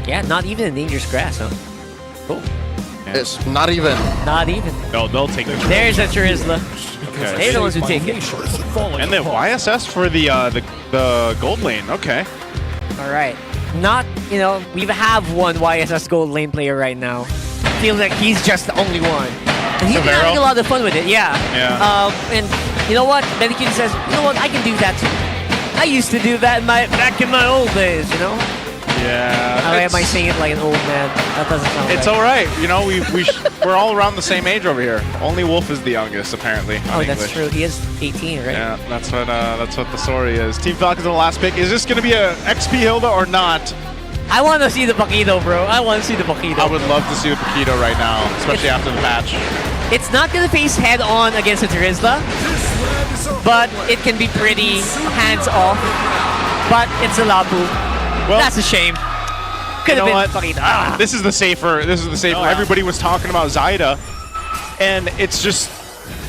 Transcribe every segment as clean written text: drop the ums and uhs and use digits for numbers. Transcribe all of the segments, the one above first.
Yeah, not even in dangerous grass, huh? Cool. It's not even. Not even. No, they'll take it. There's a Turizla. Okay. They're the ones who take it. And then YSS for the gold lane. Okay. All right. Not, you know, we have one YSS gold lane player right now. Feels like he's just the only one. And he's been having a lot of fun with it, yeah. And you know what? Benekid says, you know what? I can do that too. I used to do that back in my old days, you know? Yeah. How am I saying it like an old man? That doesn't sound right. It's all right. You know, we're all around the same age over here. Only Wolf is the youngest, apparently. Oh, that's true. He is 18, right? Yeah, that's what the story is. Team Falcons on the last pick. Is this going to be a XP Hilda or not? I want to see the Paquito, bro. I want to see the Paquito. I would love to see the Paquito right now, especially after the patch. It's not going to face head-on against a Turizla, but it can be pretty hands-off. But it's a Labu. Well, that's a shame. Could have been Paquito. This is the safer. Everybody was talking about Zyda, and it's just.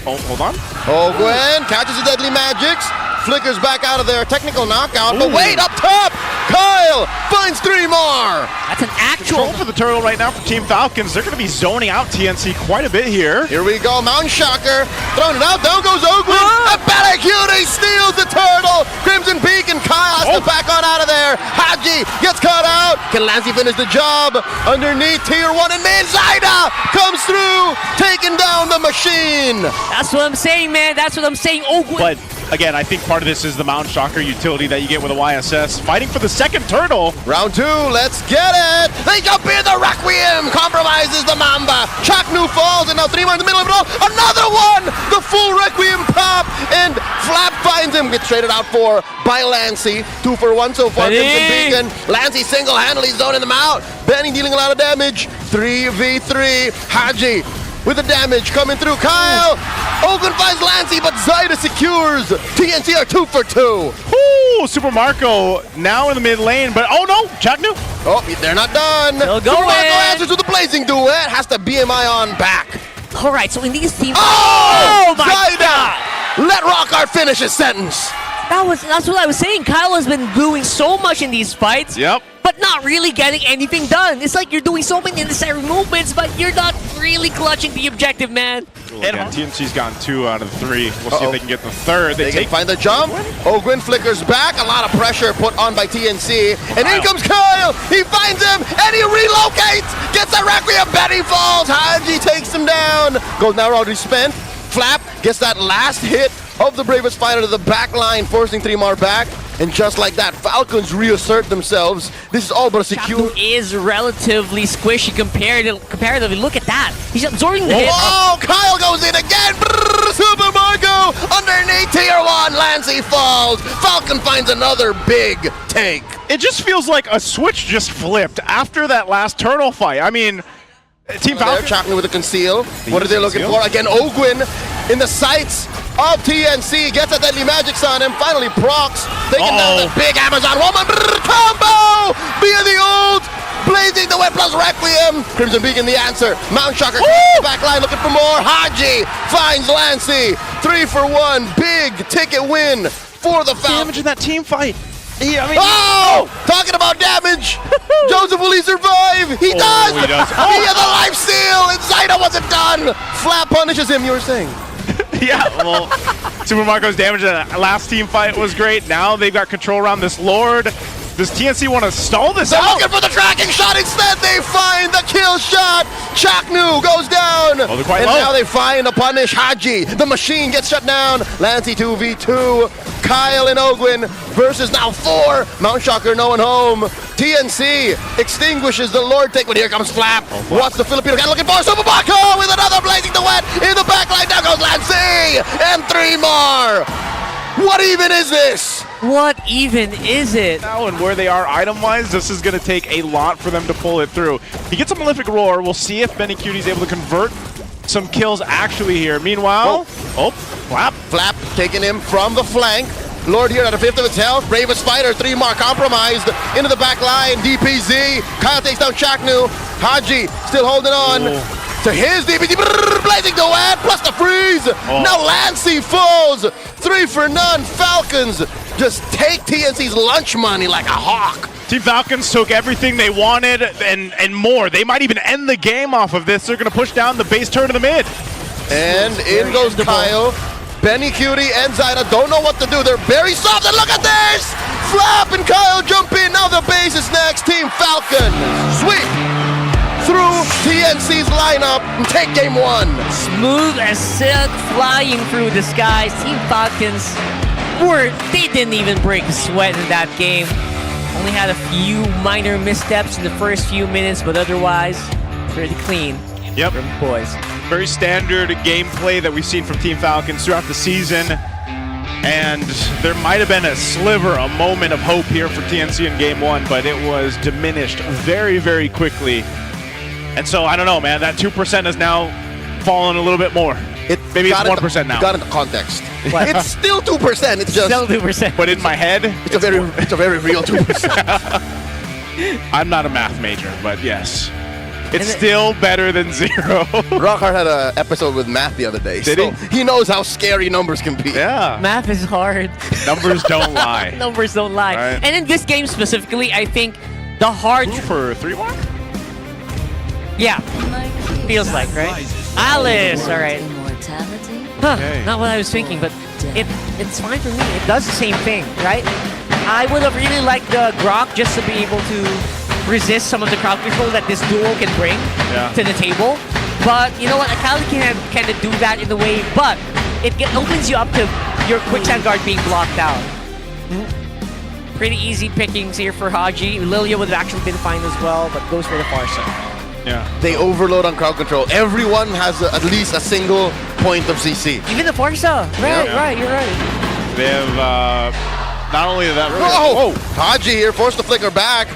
Oh, hold on. Oh, Gwen catches the deadly magics. Flickers back out of there. Technical knockout. Ooh. But wait, up top! Kyle finds 3 more! That's an actual... Control for the turtle right now for Team Falcons. They're going to be zoning out TNC quite a bit here. Here we go. Mountain Shocker. Throwing it out. Down goes Oakland. And Cutie steals the turtle. Crimson Peak and Kyle has to back on out of there. Haji gets caught out. Can Lancey finish the job? Underneath tier 1 and mid. Zyda comes through. Taking down the machine. That's what I'm saying, man. That's what I'm saying. Oakland. But again, I think part of this is the Mountain Shocker utility that you get with a YSS. Fighting for the second turtle. Round 2, let's get it! They jump in, the Requiem compromises the Mamba. Chaknu falls, and now 3 more in the middle of it all. Another one! The full Requiem pop, and Flap finds him. Gets traded out for by Lancey. 2 for 1 so far. Beacon. Lancey single-handedly zoning them out. Benny dealing a lot of damage. 3v3. Haji with the damage coming through. Kyle! Oakland finds Lancey, but Zyda secures. TNC are 2 for 2. Ooh, Super Marco now in the mid lane, but oh no, Chaknu. Oh, they're not done. Still going. Super Marco answers with the blazing duet. Has to BMI on back. All right, so in these teams... Oh, my Zyda! God! Let Rockart finish his sentence. That's what I was saying. Kyle has been doing so much in these fights. Yep. But not really getting anything done. It's like you're doing so many necessary movements, but you're not really clutching the objective, man. Well, again, TNC's gotten 2 out of 3. We'll see if they can get the third. They can find the jump. Ogwin flickers back. A lot of pressure put on by TNC. And in comes Kyle. He finds him, and he relocates. Gets a Requiem. Betty falls. Haji takes him down. Goes now already spent. Flap gets that last hit of the bravest fighter to the back line, forcing 3 more back. And just like that, Falcons reassert themselves. This is all but a secure... Chaknu is relatively squishy comparatively. Look at that. He's absorbing the hit. Oh, Kyle goes in again. Brrr, Super Marco underneath tier 1. Lancey falls. Falcon finds another big take. It just feels like a switch just flipped after that last turtle fight. I mean, Team Falcon... Chaknu with a conceal. What are they looking for? Again, Ogwin in the sights of TNC. Gets a deadly magics on him. Finally procs. Taking down the big Amazon woman. Brrr, combo! Via the ult. Blazing the whip plus Requiem. Crimson Beacon the answer. Mount Shocker the back line looking for more. Haji finds Lancey. 3 for 1. Big ticket win for the Falcons. Damage in that team fight. Talking about damage. Joseph, will he survive? He does. He does. Via the life steal. And Zyda wasn't done. Flap punishes him, you were saying. Yeah, well, Super Marco's damage in that last team fight was great. Now they've got control around this Lord. Does TNC want to stall this They're out? looking for the tracking shot. Instead, they find the kill shot. Chaknu goes down. Oh, they're quite and low. now they find the punish. Haji, the machine gets shut down. Lancey 2v2. Kyle and Ogwin versus now 4. Mount Shocker, no one home. TNC extinguishes the Lord take, but here comes Flap. What's the Filipino guy looking for? Super Marco with another blazing duet in the back line. Down goes Lancey. And 3 more. What even is this? What even is it? Now and where they are item-wise, this is going to take a lot for them to pull it through. He gets a Malefic Roar. We'll see if Benekud's able to convert some kills actually here. Meanwhile, Flap taking him from the flank. Lord here at a 5th of its health. Bravest fighter, 3 more compromised. Into the back line, DPZ. Kyle takes down Chaknu. Haji still holding on. to his DPT. Blazing duet plus the freeze. Now Lancey falls. 3 for none. Falcons just take TNC's lunch money like a hawk. Team Falcons took everything they wanted and more. They might even end the game off of this. They're going to push down the base turn to the mid. And in goes Kyle. Benny Cutie and Zyda don't know what to do. They're very soft, and look at this! Flap and Kyle jump in. Now the base is next. Team Falcon sweep through TNC's lineup and take game 1. Smooth as silk, flying through the skies. Team Falcons they didn't even break a sweat in that game. Only had a few minor missteps in the first few minutes, but otherwise pretty clean. Yep. From the boys. Very standard gameplay that we've seen from Team Falcons throughout the season. And there might have been a sliver, a moment of hope here for TNC in game 1, but it was diminished very, very quickly. And so, I don't know, man, that 2% has now fallen a little bit more. Maybe it's 1% now. Got into context. It's still 2%. It's just still 2%. But in my head, it's a very real 2%. I'm not a math major, but yes. It's still better than 0. Rockhart had an episode with Matt the other day. Did he knows how scary numbers can be. Yeah. Math is hard. Numbers don't lie. Numbers don't lie. Right. And in this game specifically, I think the hard... 2 for 3 walk? Yeah. Feels like, right? Alice! Alright. Huh, Okay. not what I was thinking, but it's fine for me. It does the same thing, right? I would have really liked the Grok just to be able to resist some of the crowd control that this duo can bring to the table. But you know what? Akali can kind of do that in a way, but it opens you up to your quicksand guard being blocked out. Pretty easy pickings here for Haji. Lilia would have actually been fine as well, but goes for the Farsa. Yeah. They overload on crowd control. Everyone has at least a single point of CC. Even the Farsa. Right, you're right. They have not only that. Oh! Haji here forced to flicker back.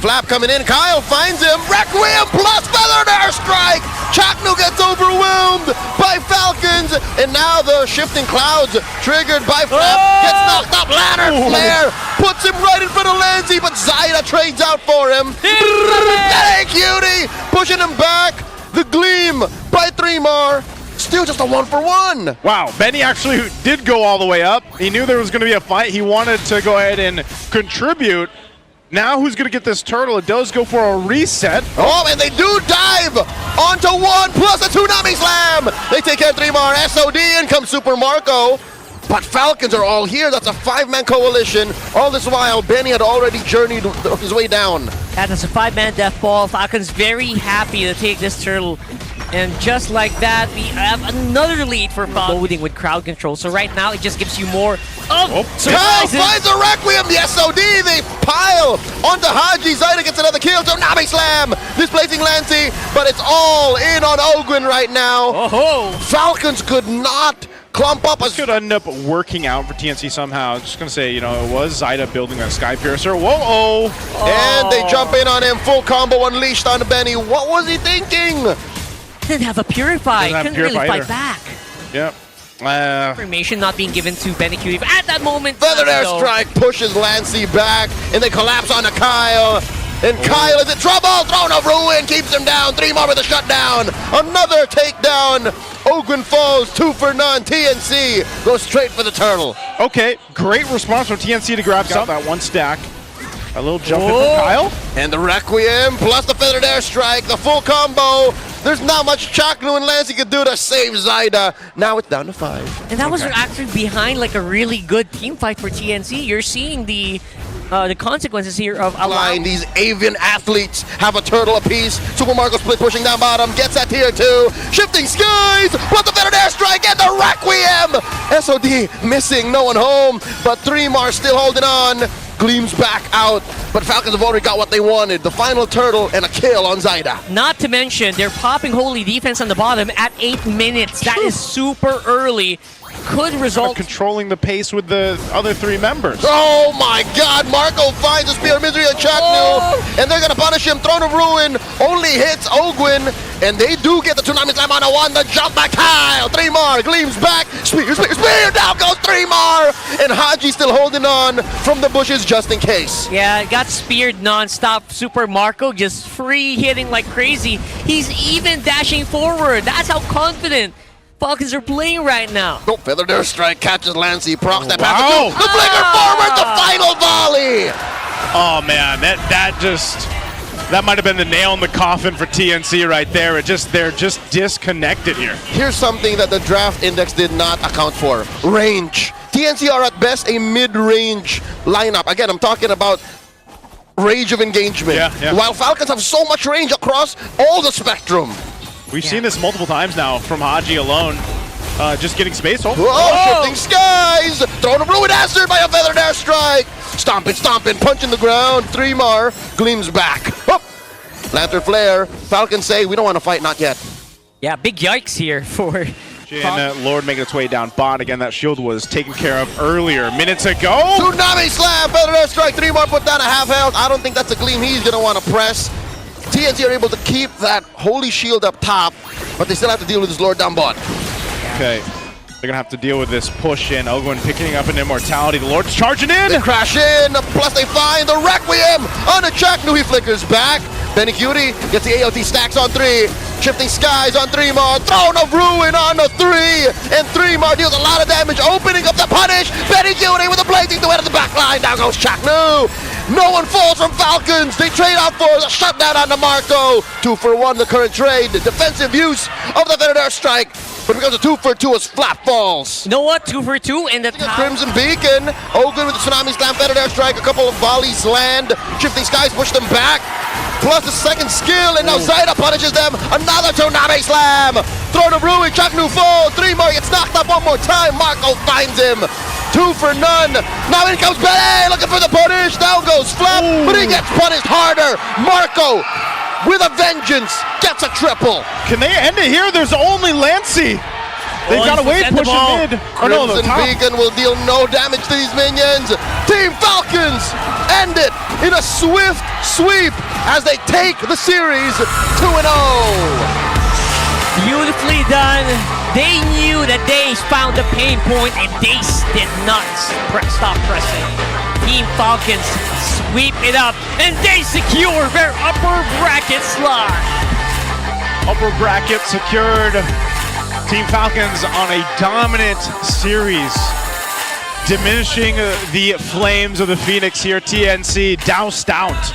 Flap coming in. Kyle finds him. Requiem plus Feathered Airstrike. Chaknu gets overwhelmed by Falcons. And now the shifting clouds triggered by Flap. Gets knocked up. Lantern Flare puts him right in front of Lancy, but Zyda trades out for him. Hey, Cutie! Pushing him back. The Gleam by 3mar. Still just a 1-for-1. Wow, Benny actually did go all the way up. He knew there was going to be a fight. He wanted to go ahead and contribute. Now who's going to get this turtle? It does go for a reset. Oh, and they do dive onto 1 plus a Tsunami Slam. They take care of 3mar. SOD, in comes Super Marco. But Falcons are all here. That's a 5-man coalition. All this while, Benny had already journeyed his way down. That is a 5-man death ball. Falcons very happy to take this turtle. And just like that, we have another lead for Falcons. Loading with crowd control. So right now, it just gives you more Kyle surprises. finds a Requiem. The SOD, they pile onto Haji. Zyda gets another kill. Tsunami Slam, displacing Lancy. But it's all in on Ogwin right now. Oh-ho. Falcons could not clump up. This could end up working out for TNC somehow. Just going to say, you know, it was Zyda building that Sky Piercer. Whoa-oh. And they jump in on him. Full combo unleashed on Benny. What was he thinking? Didn't have a Purify. Couldn't really fight back. Yep. Information not being given to Benny Cutie at that moment. Feathered Airstrike pushes Lancy back, and they collapse onto Kyle. And Kyle is in trouble. Throne of Ruin keeps him down. 3mar with a shutdown. Another takedown. Ogwin falls. 2 for none. TNC goes straight for the turtle. Okay, great response from TNC to grab some. That 1 stack. A little jump in from Kyle. And the Requiem plus the Feathered Airstrike. The full combo. There's not much Chaknu and Lancy could do to save Zyda. Now it's down to 5. And that was actually behind like a really good team fight for TNC. You're seeing the consequences here of allowing these avian athletes have a turtle apiece. Super Marco split pushing down bottom. Gets that tier 2. Shifting skies. Plus the Feathered Airstrike and the Requiem. SOD missing. No one home. But 3mar still holding on. Gleams back out, but Falcons have already got what they wanted. The final turtle and a kill on Zyda. Not to mention, they're popping holy defense on the bottom at 8 minutes. That is super early. could result... Controlling the pace with the other 3 members. Oh my God, Marco finds a Spear of Misery on Chaknu, and they're gonna punish him. Throne of Ruin only hits Ogwin, and they do get the Tsunami Slam on a 1, the jump back high. 3mar, gleams back, spear, down goes 3mar, and Haji still holding on from the bushes just in case. Yeah, got speared non-stop. Super Marco just free hitting like crazy. He's even dashing forward. That's how confident Falcons are playing right now. Oh, Feathered Airstrike catches Lancey, procs that pass. Wow. The flicker forward, the final volley. Oh man, that might have been the nail in the coffin for TNC right there. They're just disconnected here. Here's something that the draft index did not account for. Range. TNC are at best a mid-range lineup. Again, I'm talking about range of engagement. Yeah. While Falcons have so much range across all the spectrum. We've seen this multiple times now from Haji alone. Just getting space. Shifting skies! Throne of Ruin answered by a Feathered Airstrike! Stomping, punching the ground. 3mar gleams back. Oh. Lantern Flare. Falcons say, we don't want to fight, not yet. Yeah, big yikes here for... And Lord making its way down bot. Again, that shield was taken care of earlier, minutes ago. Tsunami Slam, Feathered Airstrike, 3mar put down a half health. I don't think that's a gleam he's going to want to press. TNC are able to keep that holy shield up top, but they still have to deal with this Lord down bot. Okay, they're going to have to deal with this push in. Ogwin picking up an immortality. The Lord's charging in. They crash in, plus they find the Requiem on a Chaknu. He flickers back. Benny Cutie gets the AOT stacks on 3. Shifting skies on 3mar. Throne of Ruin on a 3. And 3mar deals a lot of damage, opening up the punish. Benny Cutie with a blazing duet at the back line. Down goes Chaknu. No one falls from Falcons. They trade out for the shutdown on the Marco. 2 for 1, the current trade. The defensive use of the Feathered Airstrike. But because of 2 for 2 as Flap falls. You know what? 2 for 2 in the top. Crimson Beacon. Ogren with the Tsunami Slam, Feathered Airstrike. A couple of volleys land. Shifting skies push them back. Plus the second skill, and now Zyda punishes them. Another Tsunami Slam. Throne of Ruin, Chaknu fall. 3mar gets knocked up one more time. Marco finds him. 2 for none. Now in comes Benny, looking for the punish. Down goes Flap, but he gets punished harder. Marco, with a vengeance, gets a triple. Can they end it here? There's only Lancey. They've got to wait, push it mid. Crimson Beacon will deal no damage to these minions. Team Falcons end it in a swift sweep as they take the series 2-0. Beautifully done. They knew that they found the pain point and they did not stop pressing. Team Falcons sweep it up and they secure their upper bracket slot. Upper bracket secured. Team Falcons on a dominant series, diminishing the flames of the Phoenix here. TNC doused out